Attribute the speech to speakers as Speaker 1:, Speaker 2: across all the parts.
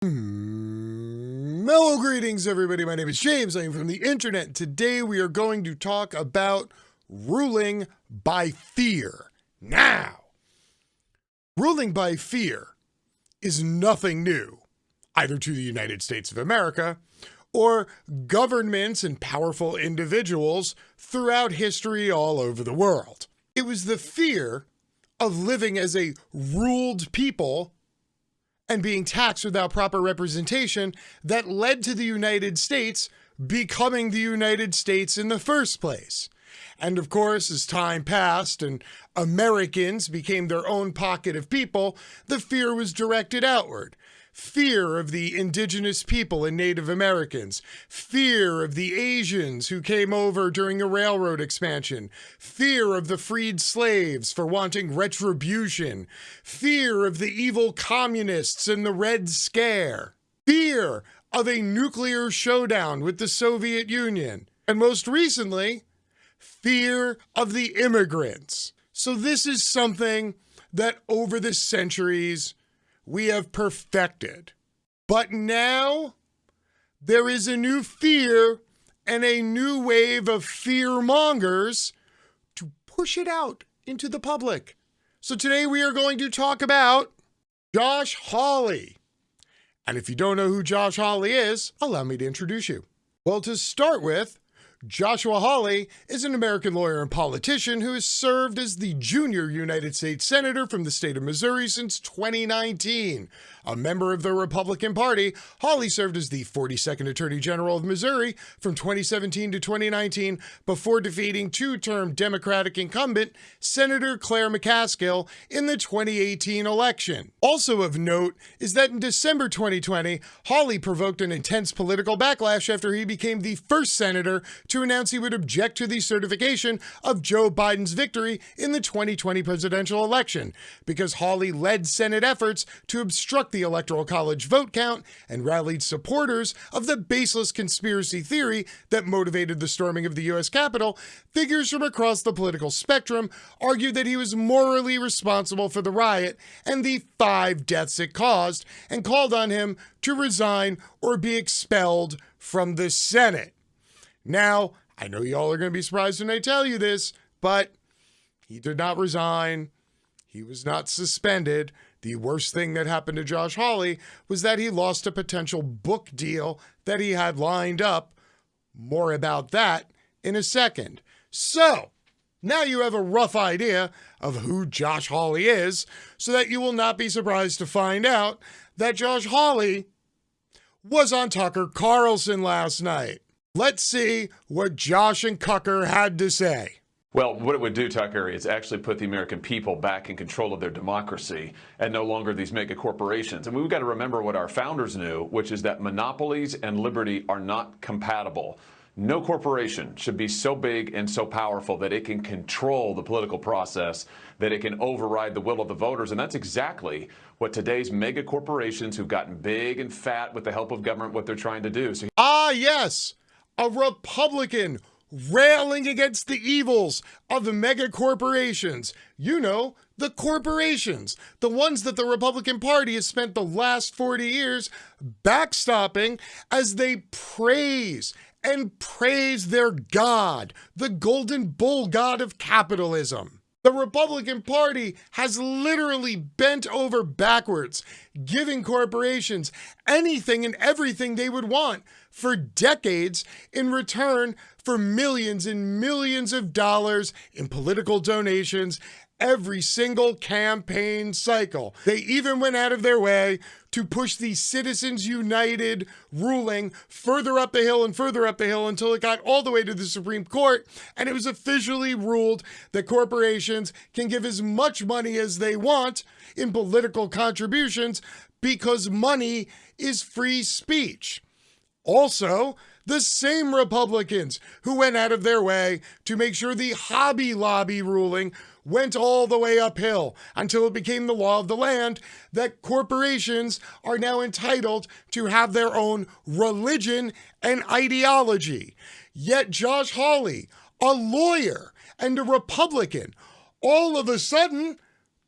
Speaker 1: Mellow greetings, everybody. My name is James. I am from the internet. Today we are going to talk about ruling by fear. Now, ruling by fear is nothing new, either to the United States of America or governments and powerful individuals throughout history all over the world. It was the fear of living as a ruled people and being taxed without proper representation that led to the United States becoming the United States in the first place. And of course, as time passed and Americans became their own pocket of people, the fear was directed outward. Fear of the indigenous people and Native Americans, fear of the Asians who came over during a railroad expansion, fear of the freed slaves for wanting retribution, fear of the evil communists and the Red Scare, fear of a nuclear showdown with the Soviet Union, and most recently, fear of the immigrants. So this is something that over the centuries we have perfected. But now there is a new fear and a new wave of fear mongers to push it out into the public. So today we are going to talk about Josh Hawley. And if you don't know who Josh Hawley is, allow me to introduce you. Well, to start with, Joshua Hawley is an American lawyer and politician who has served as the junior United States Senator from the state of Missouri since 2019. A member of the Republican Party, Hawley served as the 42nd Attorney General of Missouri from 2017 to 2019 before defeating two-term Democratic incumbent Senator Claire McCaskill in the 2018 election. Also of note is that in December 2020, Hawley provoked an intense political backlash after he became the first senator to announce he would object to the certification of Joe Biden's victory in the 2020 presidential election, because Hawley led Senate efforts to obstruct the Electoral College vote count and rallied supporters of the baseless conspiracy theory that motivated the storming of the U.S. Capitol. Figures from across the political spectrum argued that he was morally responsible for the riot and the 5 deaths it caused, and called on him to resign or be expelled from the Senate. Now, I know y'all are going to be surprised when I tell you this, but he did not resign. He was not suspended. The worst thing that happened to Josh Hawley was that he lost a potential book deal that he had lined up. More about that in a second. So, now you have a rough idea of who Josh Hawley is, so that you will not be surprised to find out that Josh Hawley was on Tucker Carlson last night. Let's see what Josh and Tucker had to say.
Speaker 2: Well, what it would do, Tucker, is actually put the American people back in control of their democracy and no longer these mega corporations. And we've got to remember what our founders knew, which is that monopolies and liberty are not compatible. No corporation should be so big and so powerful that it can control the political process, that it can override the will of the voters. And that's exactly what today's mega corporations who've gotten big and fat with the help of government, what they're trying to do.
Speaker 1: Yes, a Republican railing against the evils of the mega corporations. You know, the corporations, the ones that the Republican Party has spent the last 40 years backstopping as they praise their God, the golden bull god of capitalism. The Republican Party has literally bent over backwards, giving corporations anything and everything they would want for decades in return for millions and millions of dollars in political donations every single campaign cycle. They even went out of their way to push the Citizens United ruling further up the hill and further up the hill until it got all the way to the Supreme Court, and it was officially ruled that corporations can give as much money as they want in political contributions because money is free speech. Also, the same Republicans who went out of their way to make sure the Hobby Lobby ruling went all the way uphill until it became the law of the land that corporations are now entitled to have their own religion and ideology. Yet Josh Hawley, a lawyer and a Republican, all of a sudden,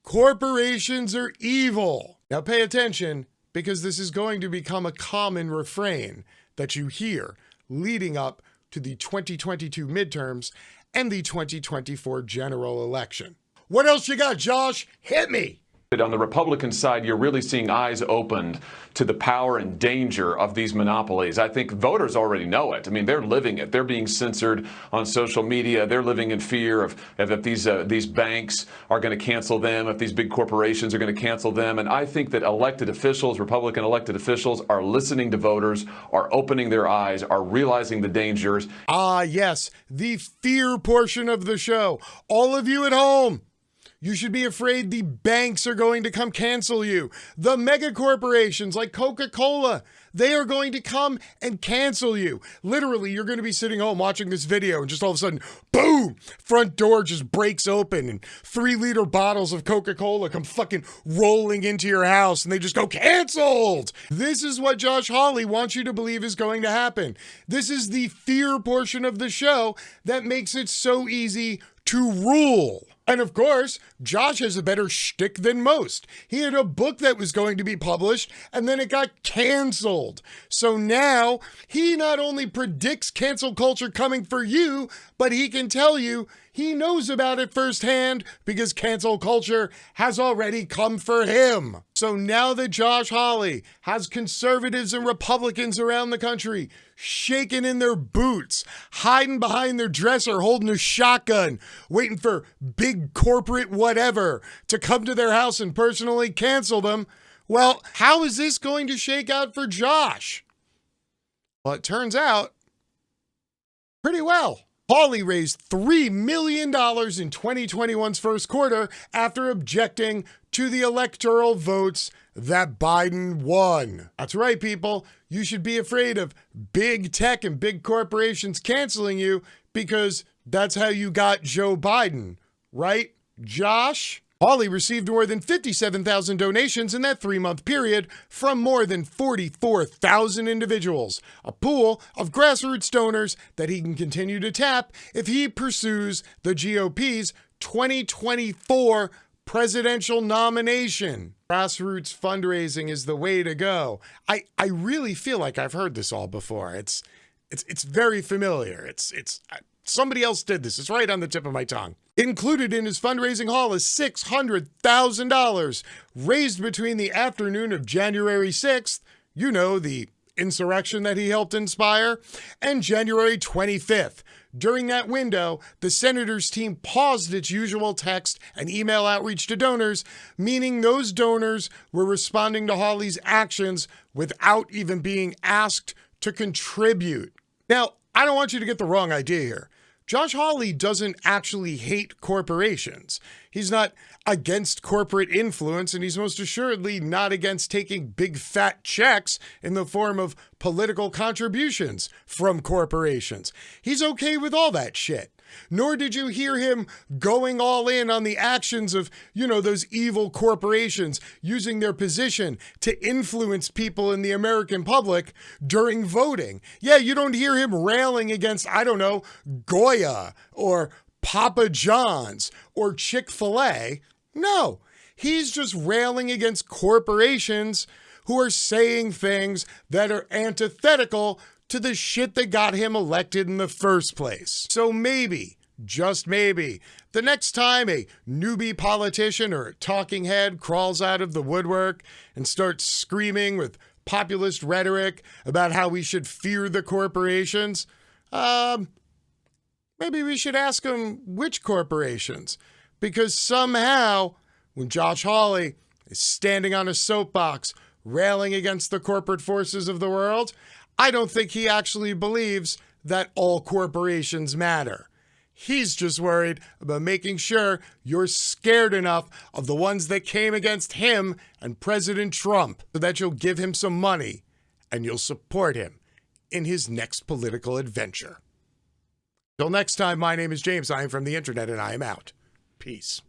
Speaker 1: corporations are evil. Now pay attention because this is going to become a common refrain that you hear leading up to the 2022 midterms and the 2024 general election. What else you got, Josh? Hit me.
Speaker 2: On the Republican side, you're really seeing eyes opened to the power and danger of these monopolies. I think voters already know it. I mean, they're living it. They're being censored on social media. They're living in fear of if these banks are going to cancel them, if these big corporations are going to cancel them. And I think that elected officials, Republican elected officials, are listening to voters, are opening their eyes, are realizing the dangers.
Speaker 1: Ah, yes, the fear portion of the show. All of you at home, you should be afraid the banks are going to come cancel you. The mega corporations like Coca-Cola, they are going to come and cancel you. Literally, you're going to be sitting home watching this video and just all of a sudden, boom, front door just breaks open and 3-liter bottles of Coca-Cola come fucking rolling into your house and they just go canceled. This is what Josh Hawley wants you to believe is going to happen. This is the fear portion of the show that makes it so easy to rule. And of course, Josh has a better shtick than most. He had a book that was going to be published and then it got canceled. So now he not only predicts cancel culture coming for you, but he can tell you he knows about it firsthand because cancel culture has already come for him. So now that Josh Hawley has conservatives and Republicans around the country shaking in their boots, hiding behind their dresser, holding a shotgun, waiting for big corporate whatever to come to their house and personally cancel them, well, how is this going to shake out for Josh? Well, it turns out pretty well. Hawley raised $3 million in 2021's first quarter after objecting to the electoral votes that Biden won. That's right, people. You should be afraid of big tech and big corporations canceling you because that's how you got Joe Biden. Right, Josh? Hawley received more than 57,000 donations in that 3-month period from more than 44,000 individuals, a pool of grassroots donors that he can continue to tap if he pursues the GOP's 2024 presidential nomination. Grassroots fundraising is the way to go. I really feel like I've heard this all before. It's very familiar. Somebody else did this. It's right on the tip of my tongue. Included in his fundraising haul is $600,000 raised between the afternoon of January 6th, you know, the insurrection that he helped inspire, and January 25th. During that window, the senator's team paused its usual text and email outreach to donors, meaning those donors were responding to Hawley's actions without even being asked to contribute. Now, I don't want you to get the wrong idea here. Josh Hawley doesn't actually hate corporations. He's not against corporate influence, and he's most assuredly not against taking big fat checks in the form of political contributions from corporations. He's okay with all that shit. Nor did you hear him going all in on the actions of, those evil corporations using their position to influence people in the American public during voting. Yeah, you don't hear him railing against, Goya or Papa John's or Chick-fil-A. No, he's just railing against corporations who are saying things that are antithetical to the shit that got him elected in the first place. So maybe, just maybe, the next time a newbie politician or a talking head crawls out of the woodwork and starts screaming with populist rhetoric about how we should fear the corporations, maybe we should ask him which corporations. Because somehow, when Josh Hawley is standing on a soapbox railing against the corporate forces of the world, I don't think he actually believes that all corporations matter. He's just worried about making sure you're scared enough of the ones that came against him and President Trump so that you'll give him some money and you'll support him in his next political adventure. Till next time, my name is James. I am from the internet and I am out. Peace.